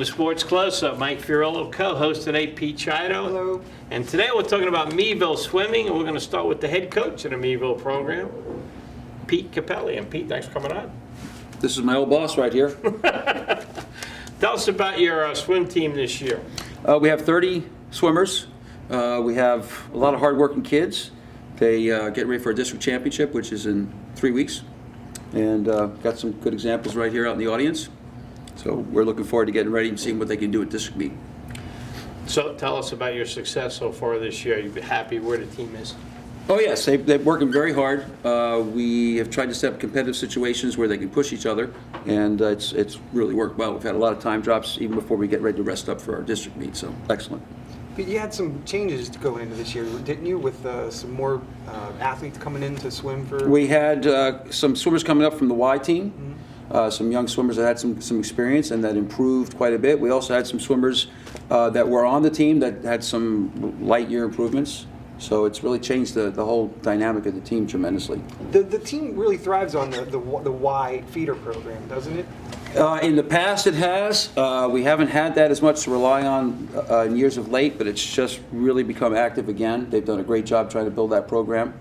to Sports Close-Up. Mike Fiorillo, co-host today, Pete Chido. Hello. And today we're talking about Meadville swimming, and we're going to start with the head coach of the Meadville program, Pete Capelli. And Pete, thanks for coming on. This is my old boss right here. Tell us about your swim team this year. We have 30 swimmers. We have a lot of hard-working kids. They get ready for a district championship, which is in 3 weeks. And got some good examples right here out in the audience. So we're looking forward to getting ready and seeing what they can do at district meet. So tell us about your success so far this year. Are you happy where the team is? Oh yes, they're working very hard. We have tried to set up competitive situations where they can push each other, and it's really worked well. We've had a lot of time drops even before we get ready to rest up for our district meet, so excellent. But you had some changes going into this year, didn't you, with some more athletes coming in to swim for? We had some swimmers coming up from the Y team. Some young swimmers that had some experience and that improved quite a bit. We also had some swimmers that were on the team that had some light year improvements. So it's really changed the whole dynamic of the team tremendously. The team really thrives on the Y feeder program, doesn't it? In the past it has. We haven't had that as much to rely on in years of late, but it's just really become active again. They've done a great job trying to build that program.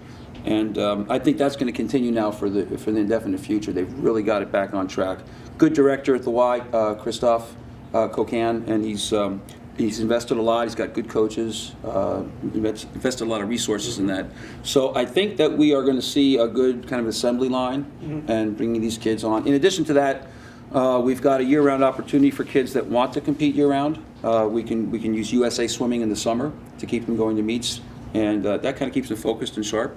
And I think that's going to continue now for the indefinite future. They've really got it back on track. Good director at the Y, Christoph Kokan, and he's invested a lot. He's got good coaches. Invested a lot of resources in that. So I think that we are going to see a good kind of assembly line and bringing these kids on. In addition to that, we've got a year-round opportunity for kids that want to compete year-round. We can use USA Swimming in the summer to keep them going to meets, and that kind of keeps them focused and sharp.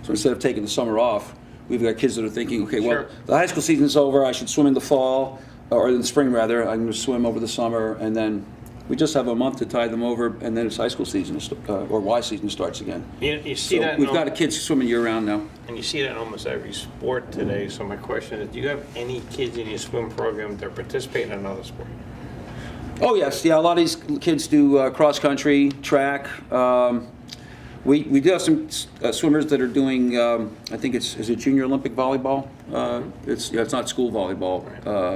So instead of taking the summer off, we've got kids that are thinking, okay, well, the high school season's over, I should swim in the fall, or in the spring rather, I'm going to swim over the summer, and then we just have a month to tide them over, and then it's high school season, or Y season starts again. You see so that we've got kids swimming year-round now. And you see that in almost every sport today. So my question is, do you have any kids in your swim program that participate in another sport? Oh yes, yeah, a lot of these kids do cross-country, track. We do have some swimmers that are doing, I think is it junior Olympic volleyball? It's not school volleyball,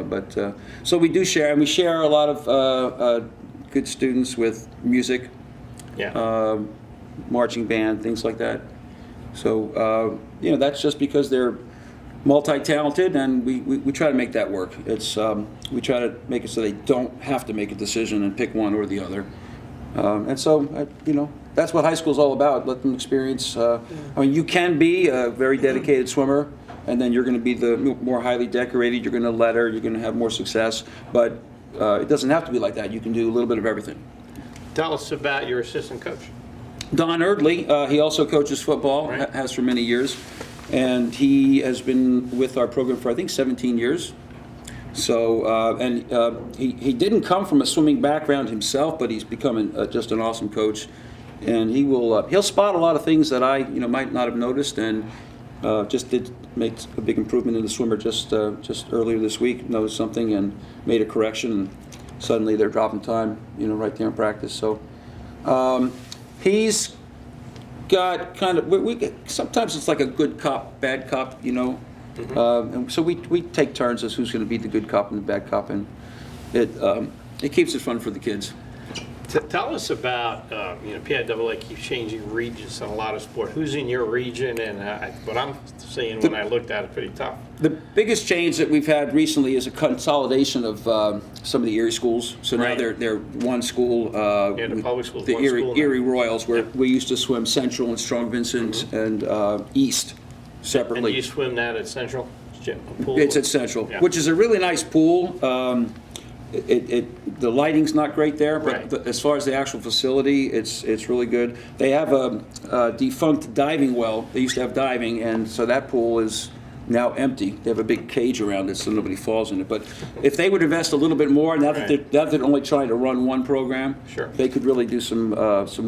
but so we do share, and we share a lot of good students with music, marching band, things like that. So that's just because they're multi-talented, and we try to make that work. It's we try to make it so they don't have to make a decision and pick one or the other. And so, that's what high school is all about. Let them experience. I mean, you can be a very dedicated swimmer, and then you're going to be the more highly decorated. You're going to letter. You're going to have more success. But it doesn't have to be like that. You can do a little bit of everything. Tell us about your assistant coach. Don Erdley. He also coaches football. Right. Has for many years, and he has been with our program for I think 17 years. So, he didn't come from a swimming background himself, but he's become just an awesome coach, and he'll spot a lot of things that I might not have noticed, and just did make a big improvement in the swimmer just earlier this week. Noticed something and made a correction, and suddenly they're dropping time right there in practice. So he's got kind of sometimes it's like a good cop, bad cop, and so we take turns as who's going to be the good cop and the bad cop, and it keeps it fun for the kids. Tell us about, PIAA keeps changing regions in a lot of sport. Who's in your region? And what I'm seeing when I looked at it, pretty tough. The biggest change that we've had recently is a consolidation of some of the Erie schools. So now they're one school. The public schools. The Erie Royals, where we used to swim Central and Strong Vincent and East separately. And you swim that at Central? Pool? It's at Central, which is a really nice pool. The lighting's not great there, but as far as the actual facility, it's really good. They have a defunct diving well. They used to have diving, and so that pool is now empty. They have a big cage around it so nobody falls in it. But if they would invest a little bit more, now that they're only trying to run one program, they could really do some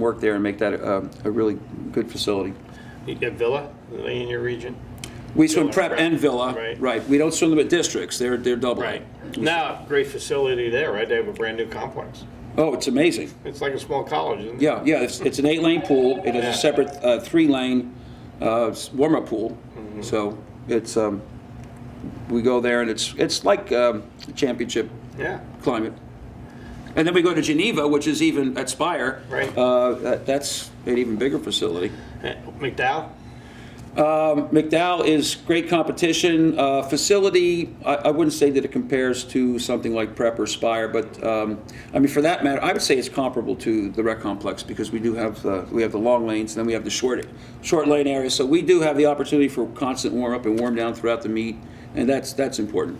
work there and make that a really good facility. You get Villa in your region? We swim prep and Villa, right? We don't swim them at districts. They're double. Right. Now, great facility there, right? They have a brand new complex. Oh, it's amazing. It's like a small college, isn't it? Yeah. It's an 8-lane pool. It has a separate 3-lane warm-up pool. So it's we go there, and it's like championship climate. And then we go to Geneva, which is even at Spire. Right. That's an even bigger facility. McDowell? McDowell is great competition. Facility, I wouldn't say that it compares to something like Prep or Spire, but I mean, for that matter, I would say it's comparable to the rec complex because we do have the long lanes, and then we have the short lane area. So we do have the opportunity for constant warm up and warm down throughout the meet, and that's important.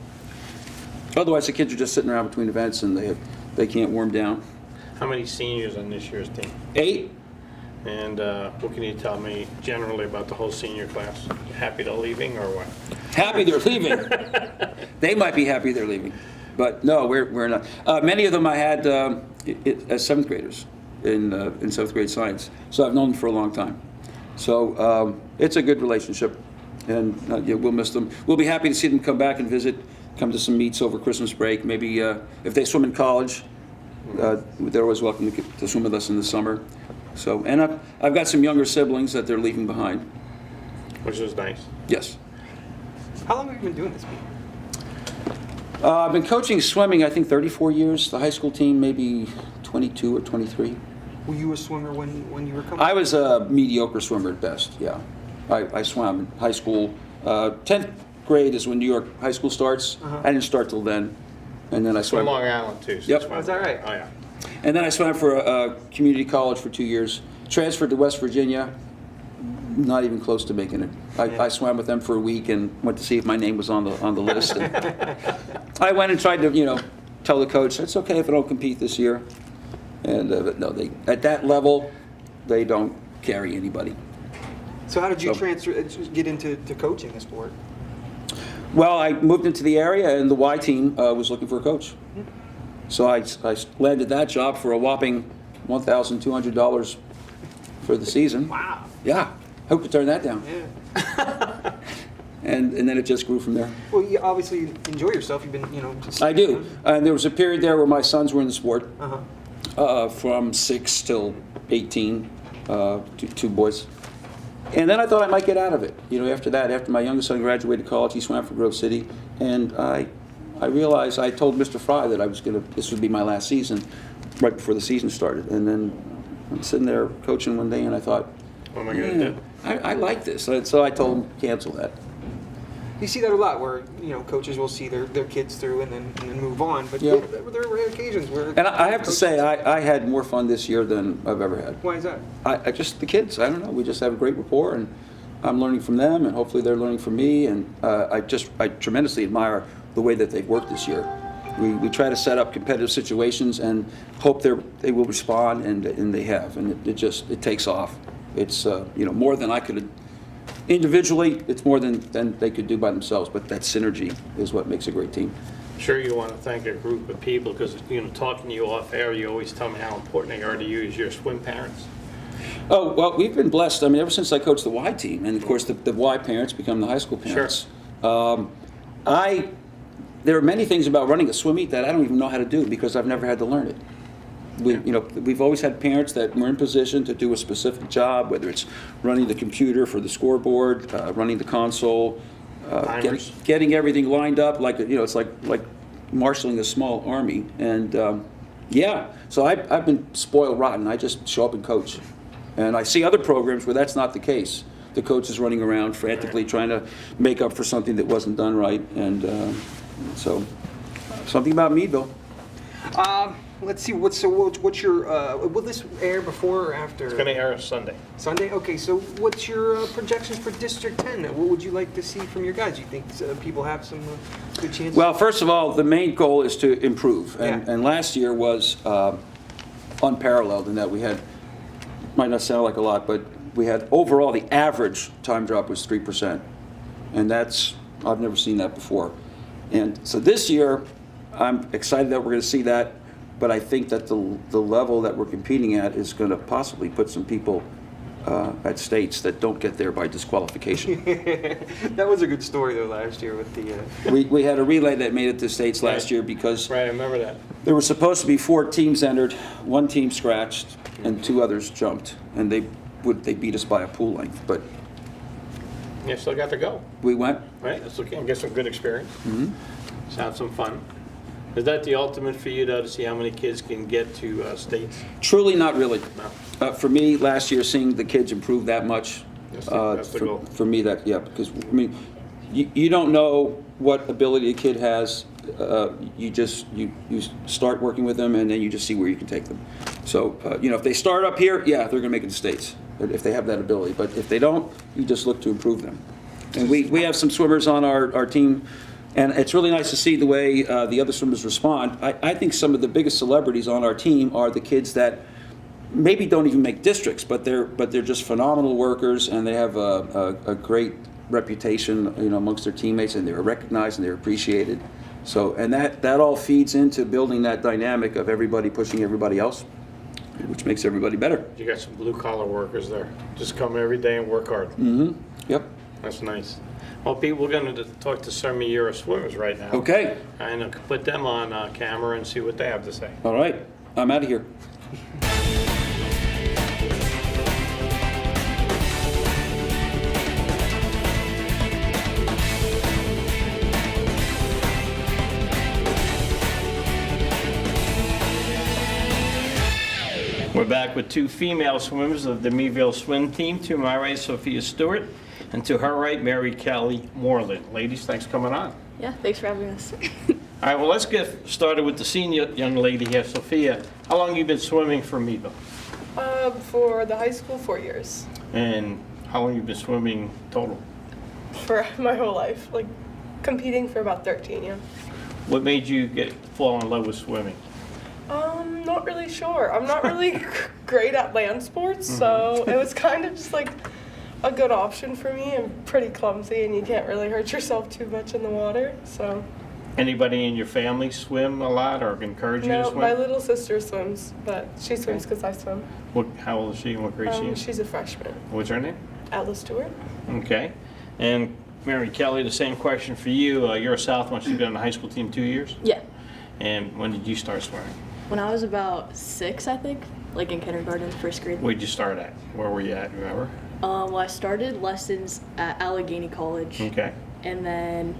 Otherwise, the kids are just sitting around between events and they can't warm down. How many seniors on this year's team? 8. And what can you tell me generally about the whole senior class? Happy they're leaving or what? Happy they're leaving. They might be happy they're leaving, but no, we're not. Many of them I had as 7th graders in 7th grade science, so I've known them for a long time. So it's a good relationship, and yeah, we'll miss them. We'll be happy to see them come back and visit, come to some meets over Christmas break. Maybe if they swim in college, they're always welcome to swim with us in the summer. So, and I've got some younger siblings that they're leaving behind. Which is nice. Yes. How long have you been doing this, Pete? I've been coaching swimming, I think, 34 years. The high school team, maybe 22 or 23. Were you a swimmer when you were coming? I was a mediocre swimmer at best, yeah. I swam in high school. 10th grade is when New York high school starts. I didn't start till then. And then I From swam. Long Island, too. So Yep. that's why- Is that right? Oh, yeah. And then I swam for a community college for 2 years. Transferred to West Virginia. Not even close to making it. I swam with them for a week and went to see if my name was on the list. And I went and tried to, tell the coach, it's okay if I don't compete this year. And but no, at that level, they don't carry anybody. So how did you So- get into coaching the sport? Well, I moved into the area, and the Y team was looking for a coach. So I landed that job for a whopping $1,200 for the season. Wow. Yeah, hope to turn that down. Yeah. And then it just grew from there. Well, you obviously enjoy yourself. You've been, just. I do. And there was a period there where my sons were in the sport, Uh-huh. from 6 till 18, two boys. And then I thought I might get out of it. After that, after my youngest son graduated college, he swam for Grove City, and I realized, I told Mr. Fry that this would be my last season, right before the season started. And then I'm sitting there coaching one day, and I thought, What am I going to do? I like this. So I told him, cancel that. You see that a lot, where coaches will see their kids through and then move on. But Yeah. there are rare occasions where. And I have to say, I had more fun this year than I've ever had. Why is that? I just, the kids, I don't know, we just have a great rapport, and I'm learning from them, and hopefully they're learning from me, and I tremendously admire the way that they've worked this year. We try to set up competitive situations and hope they will respond, and they have, and it takes off. It's more than I could individually. It's more than they could do by themselves. But that synergy is what makes a great team. I'm sure you want to thank a group of people because, talking to you off air, you always tell me how important they are to you as your swim parents. Oh, well, we've been blessed. I mean, ever since I coached the Y team, and of course the Y parents become the high school parents. Sure. There are many things about running a swim meet that I don't even know how to do because I've never had to learn it. We've always had parents that were in position to do a specific job, whether it's running the computer for the scoreboard, running the console, getting everything lined up it's like marshaling a small army. And so I've been spoiled rotten. I just show up and coach, and I see other programs where that's not the case. The coach is running around frantically trying to make up for something that wasn't done right, and so something about Meadville. Let's see. What's your? Will this air before or after? It's going to air Sunday. Sunday. Okay. So what's your projections for District 10? What would you like to see from your guys? Do you think people have some good chances? Well, first of all, the main goal is to improve, and, Yeah. and last year was unparalleled in that we had, might not sound like a lot, but we had overall the average time drop was 3%, and I've never seen that before. And so this year, I'm excited that we're going to see that, but I think that the level that we're competing at is going to possibly put some people at states that don't get there by disqualification. That was a good story though last year with the. We had a relay that made it to states last year because Right, I remember that. there were supposed to be 4 teams entered, 1 team scratched, and 2 others jumped, and they beat us by a pool length, but You still got to go, we went. right? Let's look and get some good experience. Sounds some fun. Is that the ultimate for you, though, to see how many kids can get to states? Truly, not really. No. For me, last year, seeing the kids improve that much, That's the goal. for me, that, yeah, because, I mean, you don't know what ability a kid has. You start working with them, and then you just see where you can take them. So, if they start up here, yeah, they're going to make it to states, if they have that ability. But if they don't, you just look to improve them. And we have some swimmers on our team, and it's really nice to see the way the other swimmers respond. I think some of the biggest celebrities on our team are the kids that maybe don't even make districts, but they're just phenomenal workers, and they have a great reputation, amongst their teammates, and they're recognized and they're appreciated. So, and that all feeds into building that dynamic of everybody pushing everybody else, which makes everybody better. You got some blue-collar workers there. Just come every day and work hard. Mm-hmm. Yep. That's nice. Well, Pete, we're going to talk to some of your swimmers right now. Okay. And put them on camera and see what they have to say. All right. I'm out of here. We're back with two female swimmers of the Meadville swim team. To my right, Sophia Stewart, and to her right, Mary Kelly Moreland. Ladies, thanks for coming on. Yeah, thanks for having us. All right, well, let's get started with the senior young lady here, Sophia. How long have you been swimming for Meadville? For the high school, 4 years. And how long have you been swimming total? For my whole life, like competing for about 13, yeah. What made you fall in love with swimming? Not really sure. I'm not really great at land sports, so it was kind of just like a good option for me. I'm pretty clumsy, and you can't really hurt yourself too much in the water, so. Anybody in your family swim a lot or encourage you to No, swim? my little sister swims, but she swims because I swim. How old is she and what grade is she in? She's a freshman. What's her name? Atlas Stewart. Okay. And Mary Kelly, the same question for you. You're a sophomore. You've been on the high school team 2 years? Yeah. And when did you start swimming? When I was about 6, I think, like in kindergarten, first grade. Where'd you start at? Where were you at, remember? Well, I started lessons at Allegheny College, Okay. and then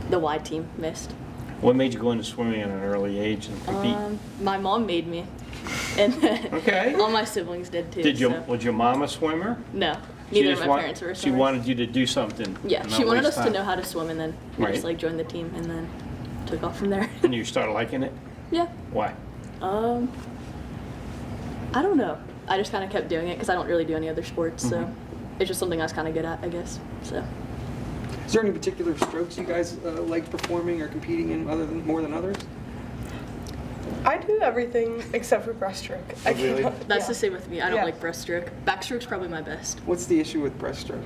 the Y team missed. What made you go into swimming at an early age and compete? My mom made me, and then Okay. all my siblings did too. So. Was your mom a swimmer? No, She neither just of my parents were She swimmers. wanted you to do something. Yeah, and she not wanted waste us to time. know how to swim, and then we Right. just like joined the team, and then took off from there. And you started liking it? Yeah. Why? I don't know. I just kind of kept doing it because I don't really do any other sports, so it's just something I was kind of good at, I guess. So. Is there any particular strokes you guys like performing or competing in more than others? I do everything except for breaststroke. I really? cannot- That's yeah. the same with me. I don't Yeah. like breaststroke. Backstroke's probably my best. What's the issue with breaststroke?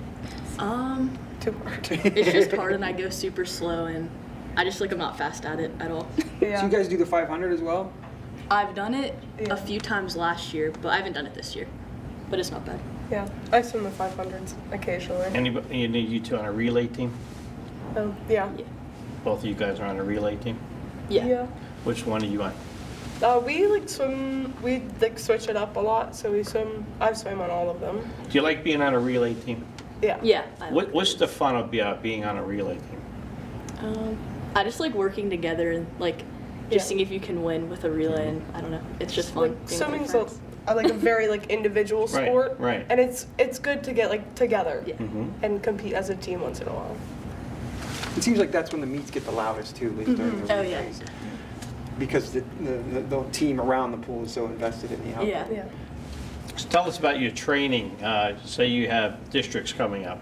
Too hard. It's just hard and I go super slow and I just I'm not fast at it at all. Yeah. So you guys do the 500 as well? I've done it Yeah. a few times last year, but I haven't done it this year. But it's not bad. Yeah, I swim the 500s occasionally. Anybody, you two on a relay team? Yeah. Yeah. Both of you guys are on a relay team? Yeah. Which one are you on? We swim. We switch it up a lot. So I've swam on all of them. Do you like being on a relay team? Yeah. Yeah. I like What's the fun of being on a relay team? I just like working together and just Yeah. seeing if you can win with a relay and I don't know. It's just fun. Like being with my swimming's friends. a very individual Right, sport. right. And it's good to get together Yeah. and compete as a team once in a while. It seems like that's when the meets get the loudest too, at least during the Oh, yeah. relays. Because the team around the pool is so invested in the outcome. Yeah. Yeah. So tell us about your training. Say you have districts coming up.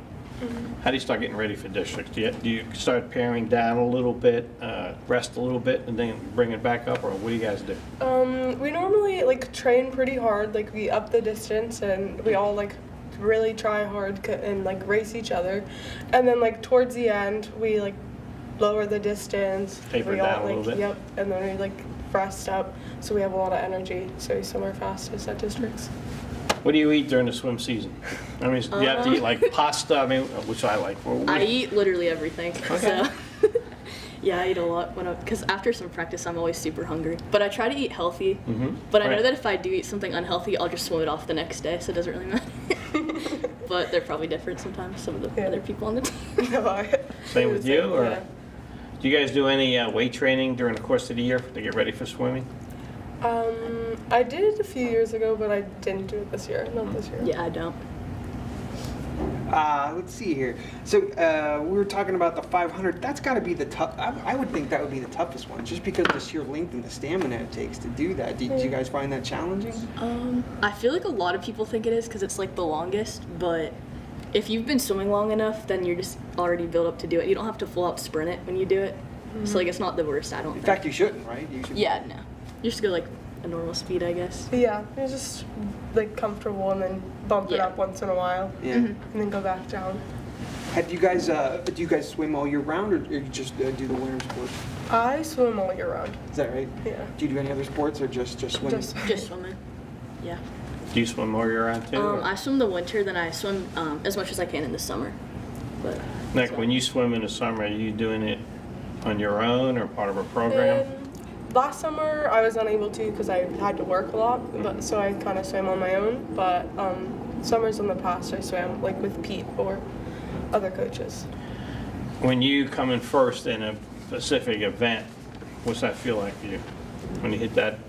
How do you start getting ready for districts? Do you start paring down a little bit, rest a little bit, and then bring it back up, or what do you guys do? We normally train pretty hard. We up the distance and we all really try hard and race each other. And then towards the end we lower the distance. Taper we it all, down a little bit? Yep. And then we rest up so we have a lot of energy. So we swim our fastest at districts. What do you eat during the swim season? I mean, do you have to eat pasta? I mean, which I like. I eat literally everything. So yeah, I eat a lot because after some practice I'm always super hungry. But I try to eat healthy. But I know Right. that if I do eat something unhealthy, I'll just swim it off the next day, so it doesn't really matter. But they're probably different sometimes, some of the Yeah. other people on the team. No, Same with you, or? Yeah. Do you guys do any weight training during the course of the year to get ready for swimming? I did a few years ago, but I didn't do it this year. Not this year. Yeah, I don't. Let's see here. So we were talking about the 500. That's got to be the tough. I would think that would be the toughest one, just because of the sheer length and the stamina it takes to do that. Did you guys find that challenging? I feel like a lot of people think it is because it's like the longest, but if you've been swimming long enough, then you're just already built up to do it. You don't have to full out sprint it when you do it. So like it's not the worst, I don't In think. fact, you shouldn't, right? You should. Yeah, no. You just go like a normal speed, I guess. Yeah, you're just like comfortable and then bump it Yeah. up once in a while, Yeah. and then go back down. Have you guys? Do you guys swim all year round, or you just do the winter sports? I swim all year round. Is that right? Yeah. Do you do any other sports, or just swimming? Just swimming. Yeah. Do you swim all year round too? or- I swim the winter, then I swim as much as I can in the summer. But Nick, when you swim in the summer, are you doing it on your own or part of a program? Last summer I was unable to because I had to work a lot, but so I kind of swam on my own. But summers in the past I swam like with Pete or other coaches. When you come in first in a specific event, what's that feel like for you? When you hit that,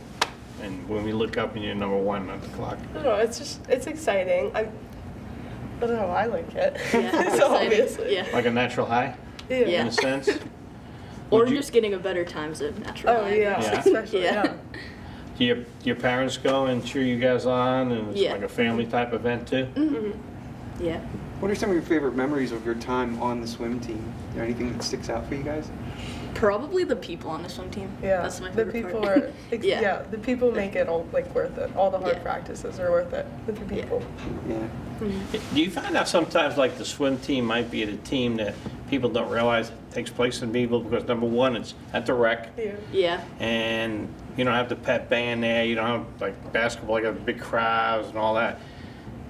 and when we look up and you're number one on the clock? I don't know. It's exciting. I don't know. I like it. yeah, it's so exciting. obviously. Yeah. Like a natural high, Yeah. in a sense? Or Would you- just getting a better time's a natural Oh high, I yeah, guess. Yeah. especially Yeah. yeah. Do your parents go and cheer you guys on, and it's Yeah. like a family type event too? Yeah. What are some of your favorite memories of your time on the swim team? Is there anything that sticks out for you guys? Probably the people on the swim team. Yeah, That's my the favorite people part. are Yeah. the people make it all like worth it. All the hard Yeah. practices are worth it with the people. Yeah. Do you find out sometimes like the swim team might be the team that people don't realize takes place in Meadville because number one, it's at the rec, Yeah. Yeah. and you don't have the pep band there, you don't have like basketball, you got big crowds and all that.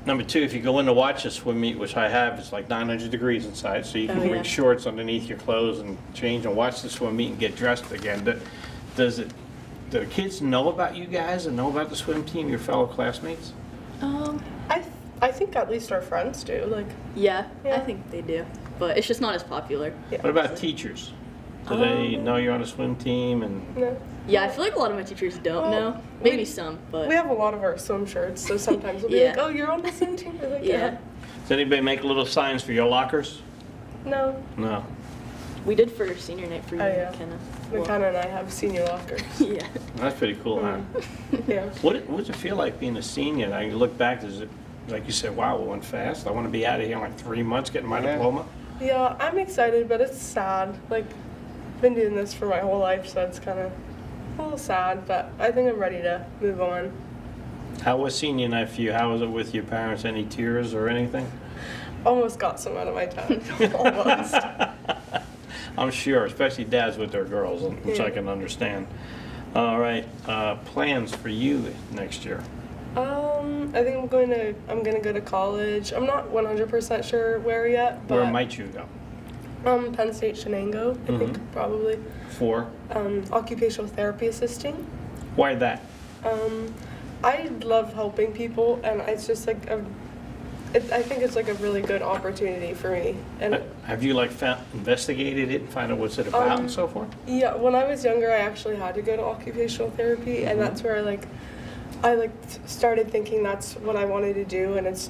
Number two, if you go in to watch a swim meet, which I have, it's like 900 degrees inside, so you can Oh, bring yeah. shorts underneath your clothes and change and watch the swim meet and get dressed again. Do the kids know about you guys and know about the swim team, your fellow classmates? I think at least our friends do. Like Yeah, I Yeah. think they do. But it's just not as popular. yeah. What about teachers? Do they know you're on a swim team and? No. Yeah, I feel like a lot of my teachers don't Well, know. Maybe we- some, but We have a lot of our swim shirts, so sometimes we'll be Yeah. like, "Oh, you're on the swim team." We're like, yeah. Does anybody make little signs for your lockers? No, No. We did for senior night for you, Oh, yeah. McKenna. McKenna and I have senior lockers. Yeah. That's pretty cool, huh? Yeah. What does it feel like being a senior? Now you look back, does it, like you said, wow, we went fast. I want to be out of here in like 3 months getting my Yeah. diploma. Yeah, I'm excited, but it's sad. Like, been doing this for my whole life, so it's kind of a little sad. But I think I'm ready to move on. How was senior night for you? How was it with your parents? Any tears or anything? Almost got some out of my tongue. Almost. I'm sure, especially dads with their girls, which I Yeah. can understand. All right, plans for you next year? I think I'm gonna go to college. I'm not 100% sure where yet, but Where might you go? Penn State Shenango, I think probably. For? Occupational therapy assisting. Why that? I love helping people, and it's just like I think it's like a really good opportunity for me. And Have you like investigated it and find out what's it about and so forth? yeah, when I was younger, I actually had to go to occupational therapy, and that's where I started thinking that's what I wanted to do, and it's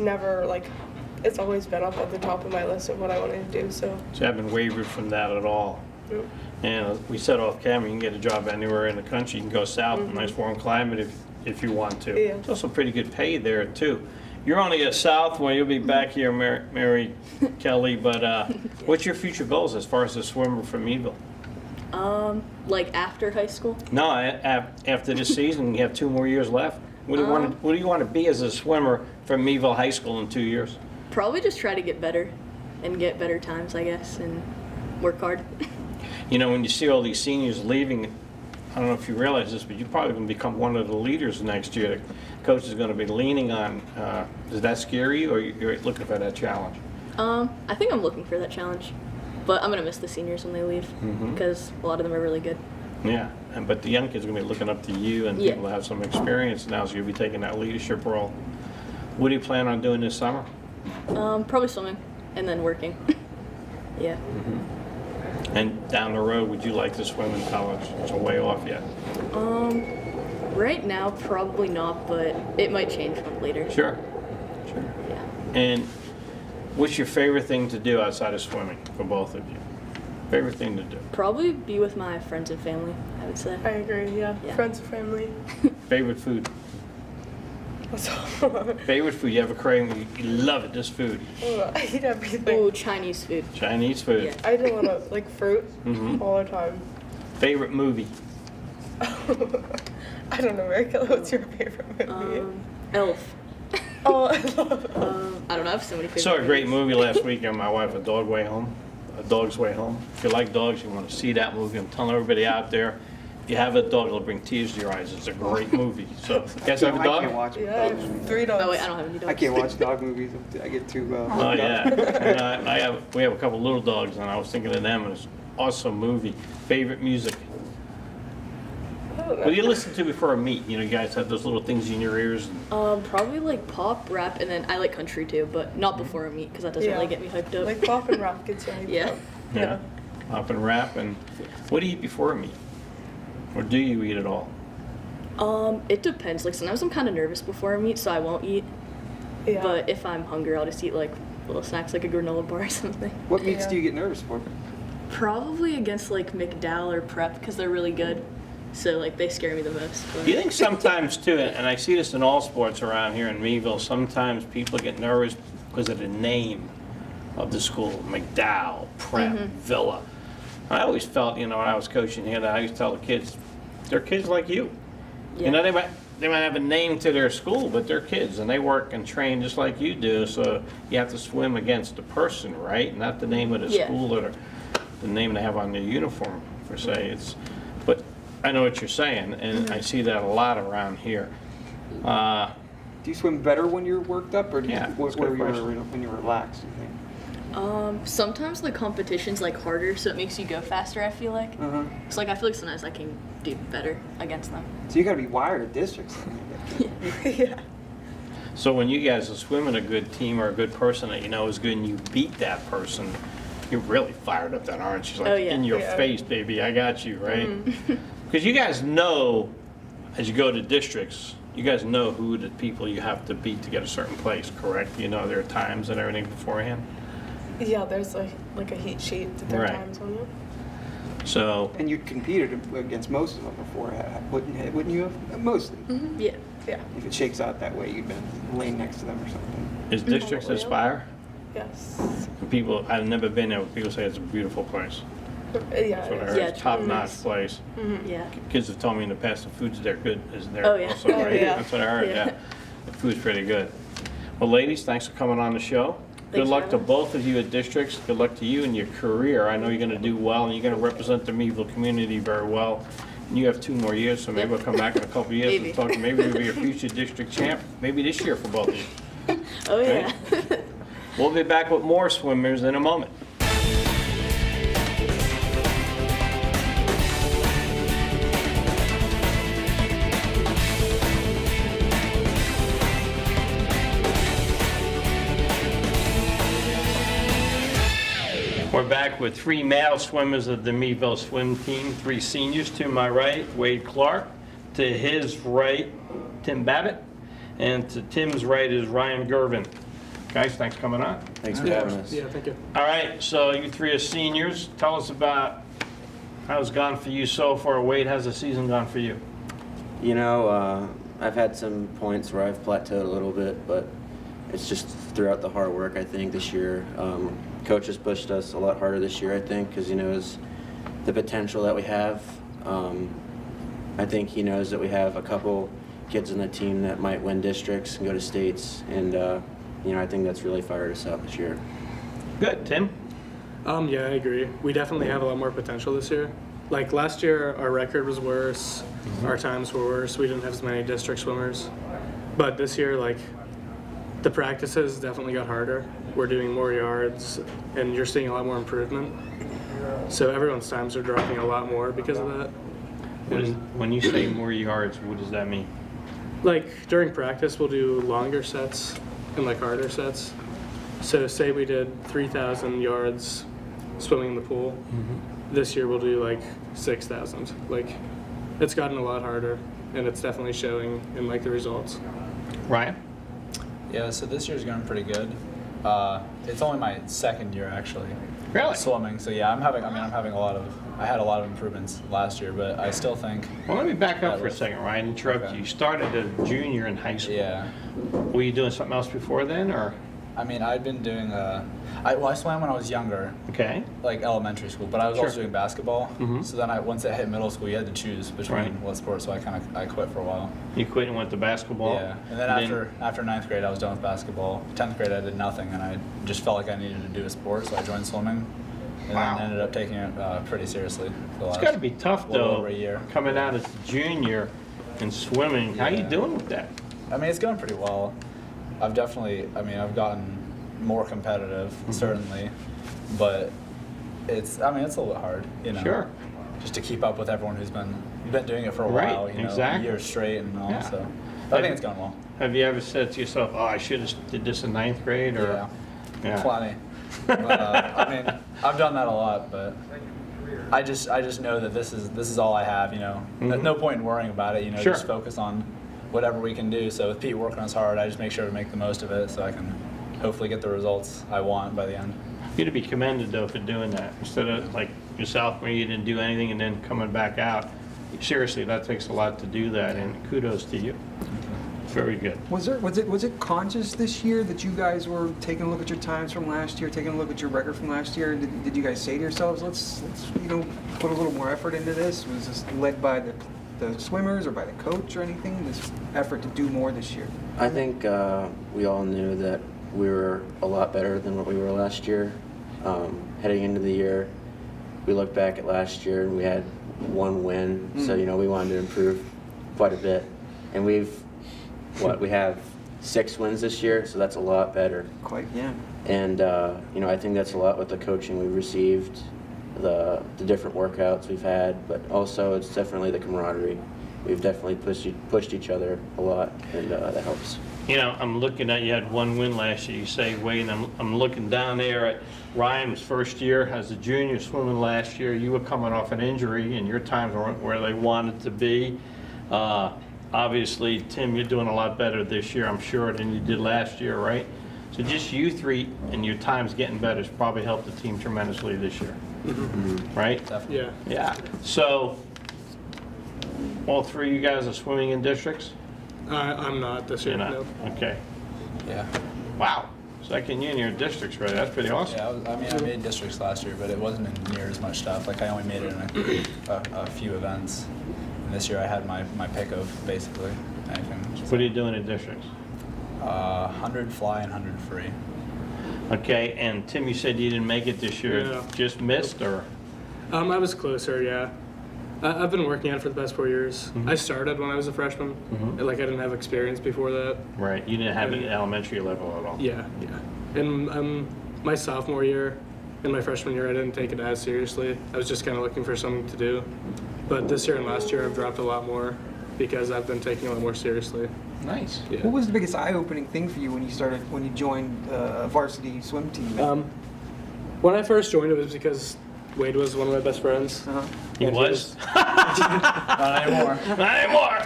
always been up at the top of my list of what I wanted to do. So So you haven't wavered from that at all? yeah. And we said off camera, you can get a job anywhere in the country. You can go south, nice warm climate if you want to. Yeah. It's also pretty good pay there too. You're only a south, well, you'll be back here, Mary Kelly, but what's your future goals as far as a swimmer from Meadville? Like after high school? No, after this season, you have 2 more years left. What do you want to be as a swimmer from Meadville High School in 2 years? Probably just try to get better and get better times, I guess, and work hard. You know, when you see all these seniors leaving, I don't know if you realize this, but you're probably going to become one of the leaders next year. The coach is going to be leaning on. Does that scare you, or you're looking for that challenge? I think I'm looking for that challenge, but I'm gonna miss the seniors when they leave because a lot of them are really good. Yeah, but the young kids are going to be looking up to you and Yeah. people that have some experience now, so you'll be taking that leadership role. What do you plan on doing this summer? Probably swimming and then working. Yeah. And down the road, would you like to swim in college? It's a way off yet. Right now, probably not, but it might change later. Sure. Yeah. And what's your favorite thing to do outside of swimming for both of you? Favorite thing to do? Probably be with my friends and family, I would say. I agree. Yeah. Yeah. Friends and family. Favorite food? That's all. Favorite food? You have a craving, you love it, this food. I eat everything. Oh, Chinese food. Chinese food. Yeah. I eat a lot of like fruit Mhm. all the time. Favorite movie? I don't know, Miracle. What's your favorite movie? Elf. Oh, I love it. I don't know, I have so many favorites. Saw a great movie last weekend, my wife, A Dog's Way Home. If you like dogs, you want to see that movie. I'm telling everybody out there, if you have a dog, it'll bring tears to your eyes. It's a great movie. So, you guys have a I can't dog? watch Yeah, I dog have movies. 3 dogs. Oh wait, I don't have any dogs. I can't watch dog movies. I get too. Oh, yeah. And we have a couple little dogs, and I was thinking of them, and it's an awesome movie. Favorite music? I don't know. What do you listen to before a meet? You know, you guys have those little things in your ears. Probably like pop, rap, and then I like country too, but not before a meet because that doesn't Yeah. really get me hyped up. Like pop and rap gets you hyped Yeah. up. Yeah. Pop and rap. And what do you eat before a meet? Or do you eat at all? It depends. Like sometimes I'm kind of nervous before a meet, so I won't eat. Yeah. But if I'm hungry, I'll just eat like little snacks, like a granola bar or something. What meats Yeah. do you get nervous for? Probably against like McDowell or Prep because they're really good. So like they scare me the most. But... Do you think sometimes too, and I see this in all sports around here in Meadville, sometimes people get nervous because of the name of the school, McDowell, Prep, Villa. I always felt, you know, when I was coaching here, that I used to tell the kids, they're kids like you. Yeah. You know, they might have a name to their school, but they're kids, and they work and train just like you do, so you have to swim against the person, right? Not the name of the Yeah. school or the name they have on their uniform, per se. But I know what you're saying, and I see that a lot around here. Do you swim better when you're worked up, or do you, Yeah, that's a good when question. you're relaxed? You think? Sometimes the competition's like harder, so it makes you go faster. I feel like. So like I feel like sometimes I can do better against them. So you got to be wired at districts. Yeah. So when you guys are swimming a good team or a good person that you know is good and you beat that person, you're really fired up then, aren't you? Like, Oh, yeah. in your Yeah. face, baby, I got you, right? Because you guys know, as you go to districts, you guys know who the people you have to beat to get a certain place, correct? You know their times and everything beforehand? Yeah, there's like a heat sheet that their Right. times on it. So, And you'd competed against most of them before, wouldn't you have? Mostly. Yeah. Yeah. If it shakes out that way, you've been laying next to them or something. is districts Probably. Aspire? Yes. People, I've never been there, but people say it's a beautiful place. Yeah. That's what I it heard. is. Yeah, It's top-notch it is. place. Yeah. Kids have told me in the past the food's there good, is there Oh, yeah. also, Oh, right? yeah. That's what I heard, Yeah. yeah. The food's pretty good. Well, ladies, thanks for coming on the show. Good Thanks for luck to having us. both of you at districts. Good luck to you in your career. I know you're gonna do well, and you're gonna represent the Meadville community very well. And you have 2 more years, so maybe Yep. we'll come back in a couple of years and Maybe. talk, maybe you'll be a future district champ, maybe this year for both of you. Oh yeah. We'll be back with more swimmers in a moment. We're back with 3 male swimmers of the Meadville swim team, 3 seniors. To my right, Wade Clark. To his right, Tim Babbitt. And to Tim's right is Ryan Gervin. Guys, thanks for coming on. Thanks for having us. Yeah, thank you. All right, so you 3 are seniors. Tell us about how it's gone for you so far. Wade, how's the season gone for you? You know, I've had some points where I've plateaued a little bit, but it's just throughout the hard work, I think, this year. Coach has pushed us a lot harder this year, I think, because he knows the potential that we have. I think he knows that we have a couple kids in the team that might win districts and go to states, and you know, I think that's really fired us up this year. Good. Tim? Yeah, I agree. We definitely have a lot more potential this year. Like last year, our record was worse, our times were worse. We didn't have as many district swimmers. But this year, like, the practices definitely got harder. We're doing more yards, and you're seeing a lot more improvement. So everyone's times are dropping a lot more because of that. When you say more yards, what does that mean? Like during practice, we'll do longer sets and like harder sets. So say we did 3,000 yards swimming in the pool. This year we'll do like 6,000. Like, it's gotten a lot harder, and it's definitely showing in like the results. Ryan? Yeah, so this year's going pretty good. It's only my second year actually. Really? Swimming. So yeah, I'm having I had a lot of improvements last year, but I still think. Well, let me back up for a second, Ryan. Interrupt Okay. you. You started as a junior in high school. Yeah. Were you doing something else before then, or? I mean, I'd been doing, I swam when I was younger, Okay. like elementary school, but I was Sure. also doing basketball. Mhm. So then once it hit middle school, you had to choose between Right. what sport, so I quit for a while. You quit and went to basketball? Yeah, and then after ninth grade, I was done with basketball. 10th grade, I did nothing, and I just felt like I needed to do a sport, so I joined swimming, and Wow. then ended up taking it pretty seriously. For the It's last got to be tough, little though, over a year. coming out as a junior and swimming. How you Yeah. doing with that? I mean, it's going pretty well. I've gotten more competitive, Mm-hmm. certainly, but it's a little bit hard, you know. Sure. Just to keep up with everyone who's been doing it for a Right, while, you know, exactly. years straight and all. Yeah. So I think it's going well. Have you ever said to yourself, "Oh, I should have did this in ninth grade," or? Yeah. Plenty. But, I mean, I've done that a lot, but I just know that this is all I have, you know. There's no point in worrying about it, you know. Sure. Just focus on whatever we can do. So with Pete working us hard, I just make sure to make the most of it, so I can hopefully get the results I want by the end. You're to be commended, though, for doing that. Instead of like yourself, where you didn't do anything and then coming back out. Seriously, that takes a lot to do that, and kudos to you. Very good. Was it conscious this year that you guys were taking a look at your times from last year, taking a look at your record from last year? Did you guys say to yourselves, let's put a little more effort into this? Was this led by the swimmers or by the coach or anything? This effort to do more this year? I think we all knew that we were a lot better than what we were last year. Heading into the year, we looked back at last year and we had one win, so you know we wanted to improve quite a bit. And we have 6 wins this year, so that's a lot better. Quite, yeah. And you know, I think that's a lot with the coaching we've received, the different workouts we've had, but also it's definitely the camaraderie. We've definitely pushed each other a lot, and that helps. You know, I'm looking at, you had one win last year, you say, Wade, and I'm looking down there at Ryan's first year as a junior swimming last year. You were coming off an injury, and your times weren't where they wanted to be. Obviously, Tim, you're doing a lot better this year, I'm sure, than you did last year, right? So just you three and your times getting better has probably helped the team tremendously this year, right? Definitely. Yeah. Yeah. So, all three of you guys are swimming in districts? I'm not this year. You're not? No. Okay. Yeah. Wow. Second year in your districts, right? That's pretty awesome. Yeah, I made districts last year, but it wasn't in near as much stuff. Like I only made it in a few events. And this year I had my pick of basically anything. What are you doing in districts? 100 fly and 100 free. Okay, and Tim, you said you didn't make it this year. Yeah. Just missed, or? I was closer, yeah. I've been working on it for the past 4 years. I started when I was a freshman. Like I didn't have experience before that. Right, you didn't have it at elementary level at all? Yeah. And my sophomore year and my freshman year, I didn't take it as seriously. I was just kind of looking for something to do. But this year and last year, I've dropped a lot more because I've been taking it a lot more seriously. Nice. Yeah. What was the biggest eye-opening thing for you when you joined a varsity swim team? When I first joined, it was because Wade was one of my best friends. Uh-huh. He And was? Not anymore. Not anymore!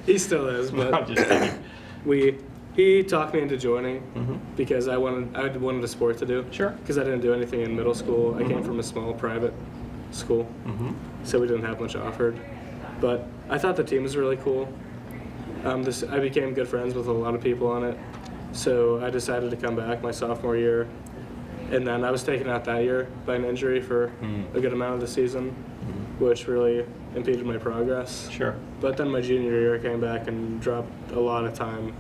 He still is, but I'm just kidding. he talked me into joining because I wanted a sport to do. Sure. Because I didn't do anything in middle school. I came from a small private school, so we didn't have much offered. But I thought the team was really cool. I became good friends with a lot of people on it, so I decided to come back my sophomore year. And then I was taken out that year by an injury for a good amount of the season, which really impeded my progress. Sure. But then my junior year I came back and dropped a lot of time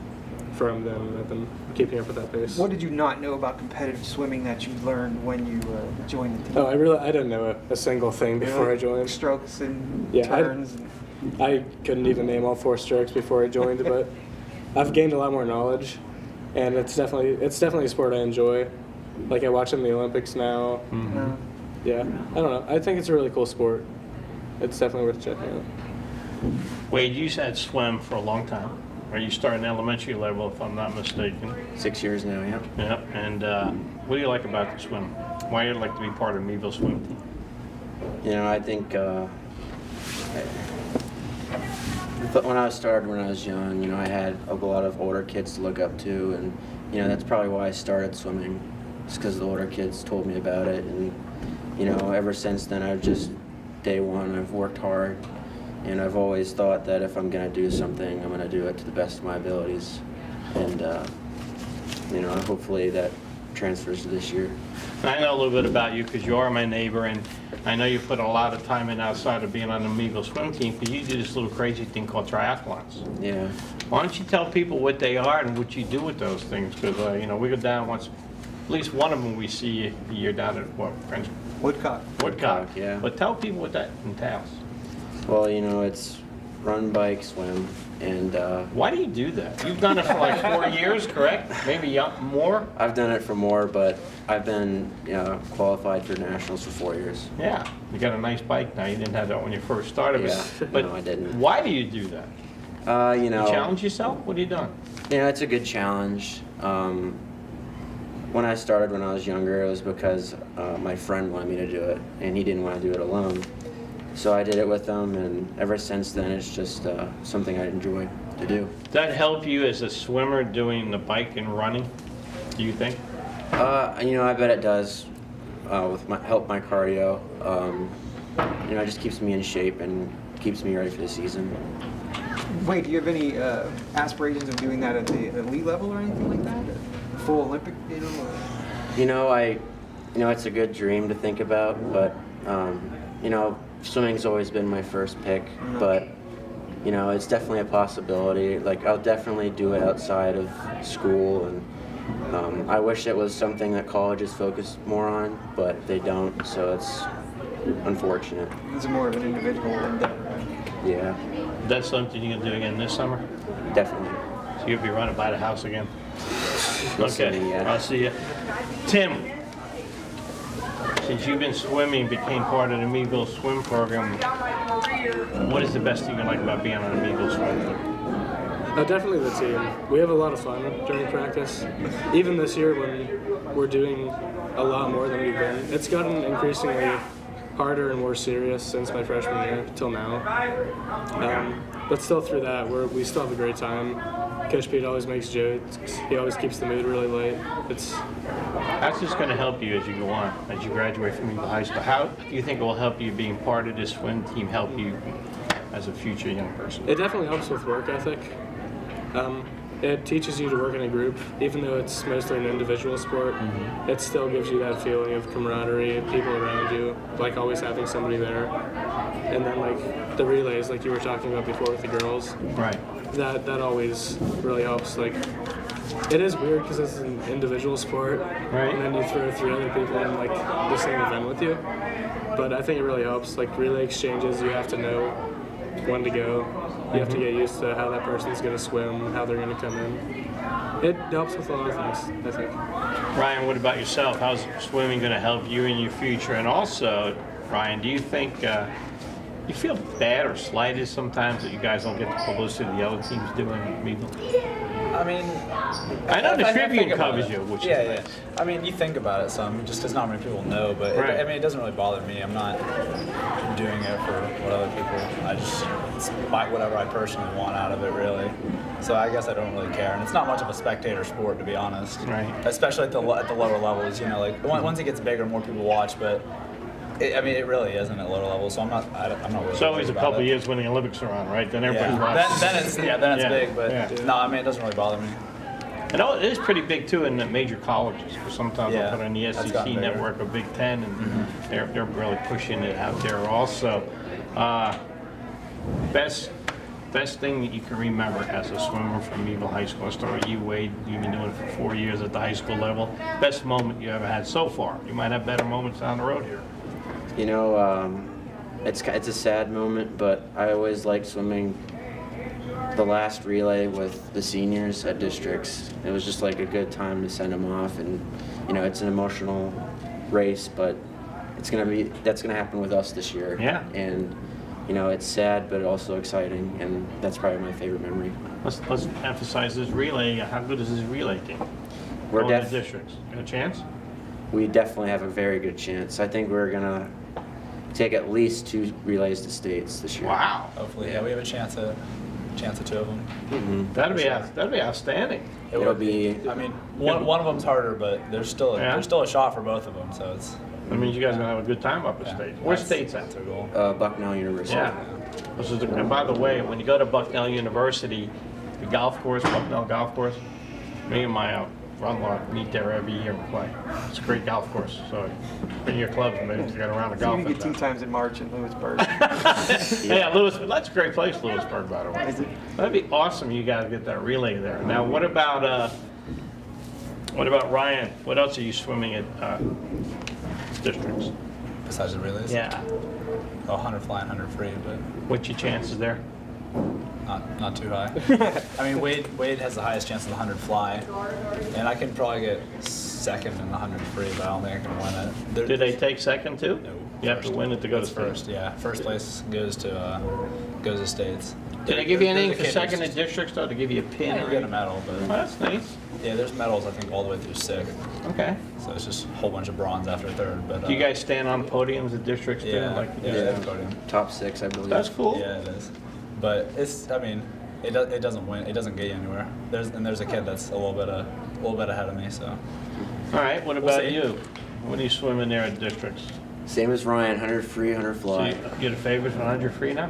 from then, and I've been keeping up with that pace. What did you not know about competitive swimming that you learned when you joined the team? Oh, I didn't know a single thing before I joined. Strokes and Yeah, turns. I couldn't even name all 4 strokes before I joined, but I've gained a lot more knowledge, and it's definitely a sport I enjoy. Like I watch in the Olympics now. Yeah, I don't know. I think it's a really cool sport. It's definitely worth checking out. Wade, you said swim for a long time. Or you started in elementary level, if I'm not mistaken. 6 years now, yeah. Yeah, and what do you like about the swim? Why you'd like to be part of Meadville swim team? You know, I think but when I started when I was young, you know, I had a lot of older kids to look up to, and you know, that's probably why I started swimming, just because the older kids told me about it, and you know, ever since then, I've just day one, I've worked hard, and I've always thought that if I'm gonna do something, I'm gonna do it to the best of my abilities, and you know, hopefully that transfers to this year. I know a little bit about you because you are my neighbor, and I know you put a lot of time in outside of being on the Meadville swim team because you do this little crazy thing called triathlons. Yeah. Why don't you tell people what they are and what you do with those things? Because, you know, we go down once, at least one of them we see a year down at, what, French Woodcock. Woodcock. Yeah. But tell people what that entails. Well, you know, it's run, bike, swim, and Why do you do that? You've done it for like 4 years, correct? Maybe more? I've done it for more, but I've been qualified for nationals for 4 years. Yeah. You got a nice bike now. You didn't have that when you first started. Yeah, But no, I didn't. why do you do that? You You know, challenge yourself? What are you doing? yeah, it's a good challenge. When I started when I was younger, it was because my friend wanted me to do it, and he didn't want to do it alone. So I did it with him, and ever since then, it's just something I enjoy to do. Does that help you as a swimmer doing the bike and running, do you think? You know, I bet it does with help my cardio. You know, it just keeps me in shape and keeps me ready for the season. Wait, do you have any aspirations of doing that at the elite level or anything like that? Full Olympic, you know? You know, it's a good dream to think about, but you know, swimming's always been my first pick, but you know, it's definitely a possibility. Like, I'll definitely do it outside of school, and I wish it was something that colleges focus more on, but they don't, so it's unfortunate. It's more of an individual endeavor, right? Yeah, That's something you can do again this summer? definitely. So you'll be running by the house again? You'll see Okay, me, yeah. I'll see you. Tim, since you've been swimming, became part of the Meadville swim program, what is the best thing you like about being on the Meadville swim team? Definitely the team. We have a lot of fun during practice. Even this year when we're doing a lot more than we've been, it's gotten increasingly harder and more serious since my freshman year till now. But still through that, we still have a great time. Coach Pete always makes jokes. He always keeps the mood really light. How's this going to help you as you go on, as you graduate from Meadville High School? How do you think it will help you being part of this swim team, help you as a future young person? It definitely helps with work ethic. It teaches you to work in a group, even though it's mostly an individual sport. It still gives you that feeling of camaraderie, people around you, like always having somebody there. And then like the relays, like you were talking about before with the girls, Right. that always really helps. Like, it is weird because it's an individual sport, Right. and then you throw 3 other people in like the same event with you. But I think it really helps. Like relay exchanges, you have to know when to go. You have to get used to how that person's going to swim, how they're going to come in. It helps with a lot of things, I think. Ryan, what about yourself? How's swimming going to help you in your future? And also, Ryan, do you think you feel bad or slighted sometimes that you guys don't get the publicity the other teams do in Meadville? I mean, I know the I Tribune think about covers it. you, which yeah, is yeah. nice. I mean, you think about it some, just because not many people know. But Right. I mean, it doesn't really bother me. I'm not doing it for what other people. It's whatever I personally want out of it, really. So I guess I don't really care. And it's not much of a spectator sport, to be honest. Right. Especially at the lower levels. You know, like once it gets bigger, more people watch. But it really isn't at lower levels. So I'm not really. It's always worried a about couple it. years when the Olympics are on, right? Then everybody Yeah. watches. Then it's Yeah, big. But yeah. no, I mean, it doesn't really bother me. And it is pretty big too in the major colleges. Sometimes Yeah, they'll put on the that's SEC gotten bigger. network or Big Ten, and they're really pushing it out there also. Best thing that you can remember as a swimmer from Meadville High School. I'll start with you, Wade. You've been doing it for 4 years at the high school level. Best moment you ever had so far. You might have better moments down the road here. You know, it's a sad moment, but I always liked swimming the last relay with the seniors at districts. It was just like a good time to send them off, and you know, it's an emotional race, but that's gonna happen with us this year. Yeah. And you know, it's sad, but also exciting, and that's probably my favorite memory. Let's emphasize this relay. How good is this relay team? We're Going to def- districts. Got a chance? we definitely have a very good chance. I think we're gonna take at least 2 relays to states this year. Wow. Hopefully, yeah, we have a chance at 2 of them. Mhm. That'd be outstanding. It'll be. I mean, one of them's harder, but there's still a shot for both of them. So it's That means you guys are gonna have a good time up at state. Where's state's at? that's our goal. Bucknell University. Yeah. And by the way, when you go to Bucknell University, the golf course, Bucknell Golf Course, me and my brother-in-law meet there every year and play. It's a great golf course, so in your clubs, maybe you got a round of So golf you at get 2 that. times in March in Lewisburg. Yeah, that's a great place, Lewisburg, by the way. Is it? That'd be awesome. You guys get that relay there. Now, what about Ryan? What else are you swimming at districts? Besides the relays. Yeah. 100 fly and 100 free, but What's your chances there? not too high. I mean, Wade has the highest chance of the 100 fly, and I can probably get second in the 100 free, but I don't think I can win it. Do they take second too? No. You have to First. win it to go to It's state. first. Yeah, first place goes to states. Did they give you anything There's a for kid second who's in districts though? To give you a pin? Yeah, or you get a anything? medal, Oh, but that's nice. yeah, there's medals I think all the way through 6th. Okay. So it's just a whole bunch of bronze after 3rd. But Do you guys stand on podiums at districts too? yeah, Like you yeah, do? they have a podium. Top 6, I believe. That's cool. Yeah, it is. But it's, I mean, it doesn't win. It doesn't get you anywhere. There's a kid that's a little bit ahead of me. So All right. What We'll about see. you? What are you swimming there at districts? Same as Ryan, 100 free, 100 So fly. you get a favorite for 100 free now?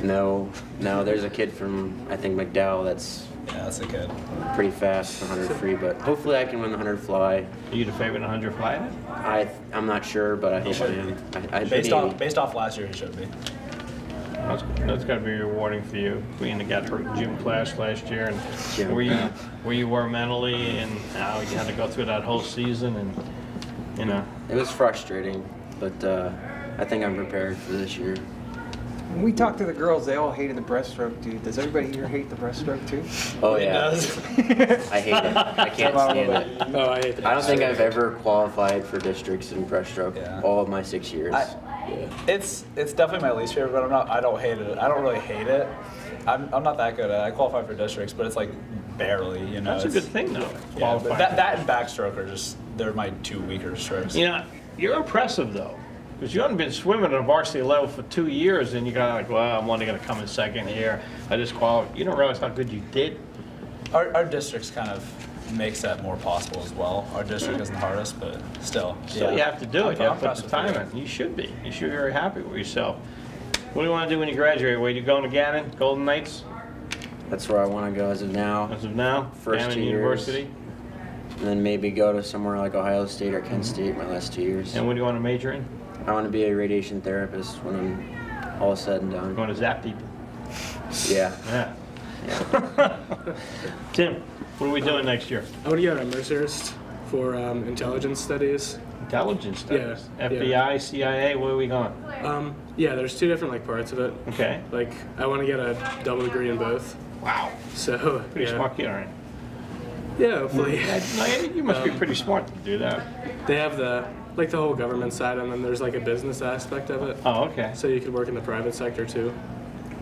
No, there's a kid from, I think, McDowell that's yeah, that's a kid. pretty fast for 100 free, but hopefully I can win the 100 fly. Are you the favorite in 100 fly then? I'm not sure, but I hope I should am. I Based off last year, he should be. That's got to be rewarding for you, being the guy that hurt in gym class last year, and Gym, where yeah. you were mentally, and how you had to go through that whole season, and you know. It was frustrating, but I think I'm prepared for this year. When we talked to the girls, they all hated the breaststroke, dude. Does everybody here hate the breaststroke too? Oh It yeah, does. I hate it. I can't stand it. Oh, I hate that. I don't think I've ever qualified for districts in breaststroke Yeah. all of my 6 years. It's definitely my least favorite, but I don't hate it. I don't really hate it. I'm not that good at it. I qualify for districts, but it's like barely, you know. That's a it's- good thing though. Yeah, qualifying. but that and backstroke are just, they're my 2 weaker strokes. You know, you're impressive though, because you haven't been swimming at a varsity level for 2 years, and you got like, well, I'm only going to come in second here. I just qualified. You don't realize how good you did. Our districts kind of makes that more possible as well. Our district isn't the hardest, but still. So you have to do it. You have to put the time impressed in. You should be. You should be very happy with yourself. What do you want to do when you graduate? Where you going to Gannon? Golden Knights? That's where I want to go as of now. As of now? First Gannon 2 years. University? And then maybe go to somewhere like Ohio State or Kent State my last 2 years. And what do you want to major in? I want to be a radiation therapist when I'm all said and You done. want to zap people? Yeah. Yeah. Tim, what are we doing next year? I want to go to Mercer's for intelligence studies. Intelligence studies. Yeah, FBI, CIA, where are we going? Yeah, there's 2 different like parts of it. Okay. Like I want to get a double degree in both. Wow. So Pretty yeah. smart kid, aren't Yeah, hopefully. you? You must be pretty smart to do that. They have the whole government side, and then there's like a business aspect of it. Oh, okay. So you could work in the private sector too.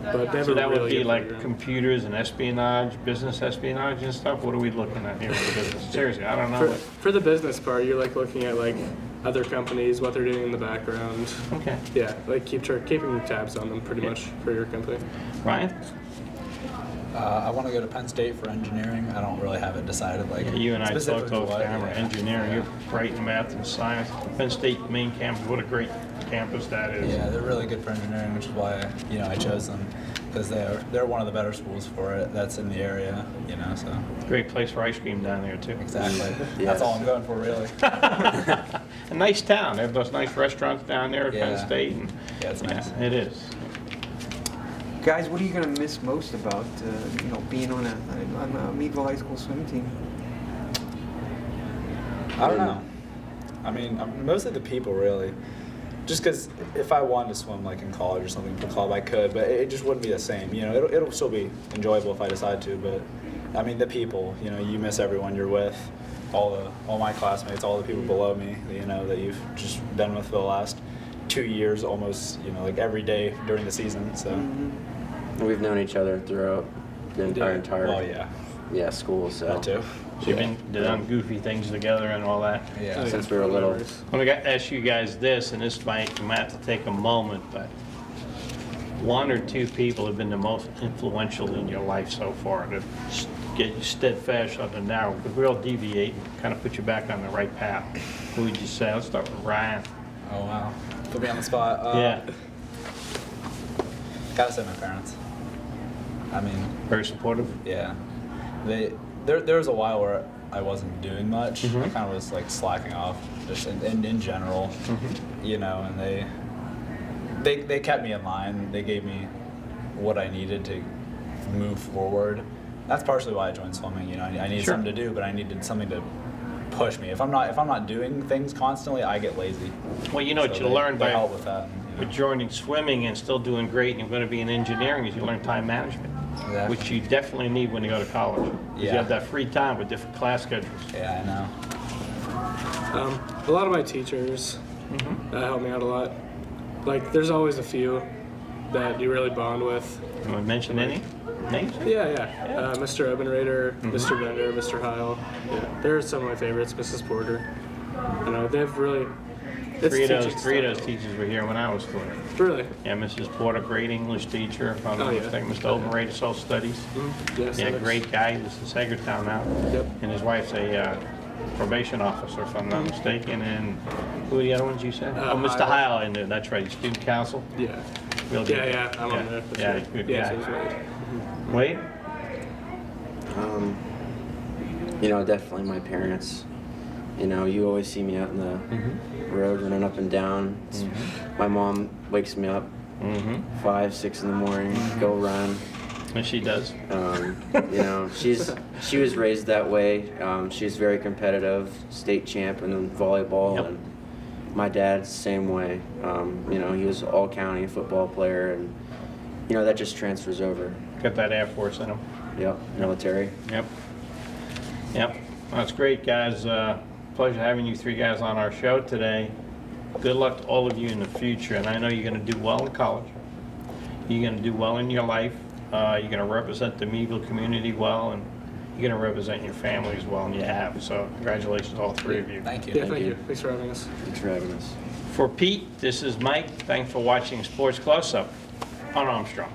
But they have So a that really would be good like program. computers and espionage, business espionage and stuff? What are we looking at here for business? Seriously, I don't For, know. for the business part, you're like looking at like other companies, what they're doing in the background. Okay. Yeah, like keeping tabs on them pretty much for your company. Ryan? I want to go to Penn State for engineering. I don't really have it decided. Like You and I talked specifically off what, camera. yeah. Engineering, you're bright in math and science. Penn State main campus, what a great campus that is. Yeah, they're really good for engineering, which is why I chose them, because they're one of the better schools for it. That's in the area, So Great place for ice cream down there too. exactly. Yes. That's all I'm going for, really. A nice town. They have those nice restaurants down there at Penn Yeah. State. And, Yeah, it's nice. It is. Guys, what are you going to miss most about being on a Meadville High School swim team? I don't know. I mean, mostly the people, really. Just because if I wanted to swim like in college or something for club, I could, but it just wouldn't be the same. It'll still be enjoyable if I decide to, but I mean the people. You miss everyone you're with, all my classmates, all the people below me. That you've just been with for the last 2 years, almost. Like every day during the season. So. We've known each other throughout our entire Well, yeah. school. So That too. So you've been done goofy things together and all that. Yeah. Since we were little. I'm gonna ask you guys this, and this might, you might have to take a moment, but one or two people have been the most influential in your life so far to get you steadfast on the narrow, because we all deviate and kind of put you back on the right path. Who would you say? Let's start with Ryan. Oh wow. Put me on the spot. Yeah, Gotta say my parents. I mean, very supportive. yeah. There was a while where I wasn't doing much. Mm-hmm. I kind of was like slacking off, just in general, Mm-hmm. you know. And they kept me in line. They gave me what I needed to move forward. That's partially why I joined swimming. You know, I needed Sure. something to do, but I needed something to push me. If I'm not doing things constantly, I get lazy. Well, you know what So you learn they by help with that. with joining swimming and still doing great, and you're going to be in engineering, is you learn time management, Exactly. which you definitely need when you go to college. 'Cause you Yeah. have that free time with different class schedules. Yeah, I know. A lot of my teachers help me out a lot. Like, there's always a few that you really bond with. You want to mention any names? Yeah. Mr. Ebenrader, Mr. Bender, Mr. Heil. Yeah, they're some of my favorites. Mrs. Porter. You know, they've really. It's Three of teaching those style. teachers were here when I was there. Really? Yeah, Mrs. Porter, great English teacher, if I'm Oh, not yeah. mistaken. Mr. Obenrader, social studies. Yes. Yeah, that's- great guy. This is Sagertown now. Yep. And his wife's a probation officer, if I'm not mistaken. And who are the other ones you said? Oh, Mr. Heil. Heil in there. That's right. He's student council. Yeah. Real good. Yeah. I'm on there. That's Yeah, right. good Yeah, guy. so it's right. Wade? You know, definitely my parents. You know, you always see me out in the road running up and down. My mom wakes me up 5, 6 in the morning, go run. And she does. You know, she was raised that way. She's very competitive, state champ in volleyball, Yep. and my dad's the same way. You know, he was all county football player, and you know that just transfers over. Got that Air Force in him. Yep, military. Yep. Well, that's great, guys. Pleasure having you three guys on our show today. Good luck to all of you in the future, and I know you're going to do well in college. You're going to do well in your life. You're going to represent the Meadville community well, and you're going to represent your family as well, and you have. So congratulations, all three of you. Thank you. Yeah, thank you. Thanks for having us. Thanks for having us. For Pete, this is Mike. Thanks for watching Sports Close-Up on Armstrong.